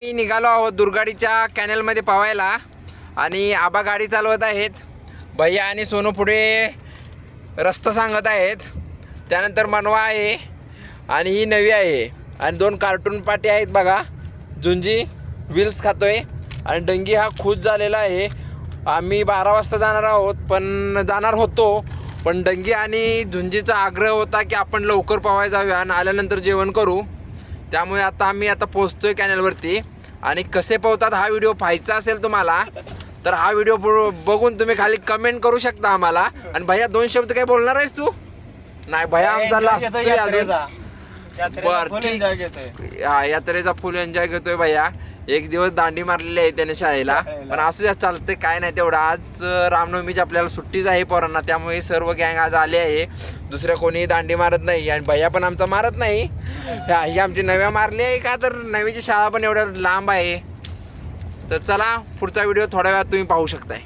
मी निघालो आहोत दुर्गाडीच्या कॅनलमध्ये पवायला आणि आबा गाडी चालवत आहेत. भैया आणि सोनू पुढे रस्ता सांगत आहेत. त्यानंतर मनवा आहे आणि ही नवी आहे आणि दोन कार्टून पाटी आहेत बघा. झुंजी व्हील्स खातोय आणि डंगी हा खुश झालेला आहे. आम्ही 12 वाजता जाणार आहोत पण जाणार होतो पण डंगी आणि झुंजीचा आग्रह होता की आपण लवकर पवायला जाऊया आणि आल्यानंतर जेवण करू. त्यामुळे आम्ही आता पोहोचतोय कॅनलवरती आणि कसे पोहतात हा व्हिडिओ पाहायचा असेल तुम्हाला तर हा व्हिडिओ बघून तुम्ही खाली कमेंट करू शकता आम्हाला. आणि भैया 2 शब्द काय बोलणार आहेस तू? नाही भैया आमचा लाजतोय अजून. बरं ठीक. हा यात्रेचा फुल एन्जॉय घेतोय भैया. एक दिवस दांडी मारलेली आहे त्याने शाळेला पण असू द्या चालतंय काय नाही तेवढं. आज रामनवमीची आपल्याला सुट्टीच आहे पोरांना त्यामुळे सर्व गँग आज आले आहे. दुसऱ्या कोणी दांडी मारत नाही आणि भैया पण आमचा मारत नाही. ही आमची नव्या मारली आहे का तर नवीची शाळा पण एवढ्या लांब आहे. तर चला पुढचा व्हिडिओ थोड्या वेळात तुम्ही पाहू शकताय.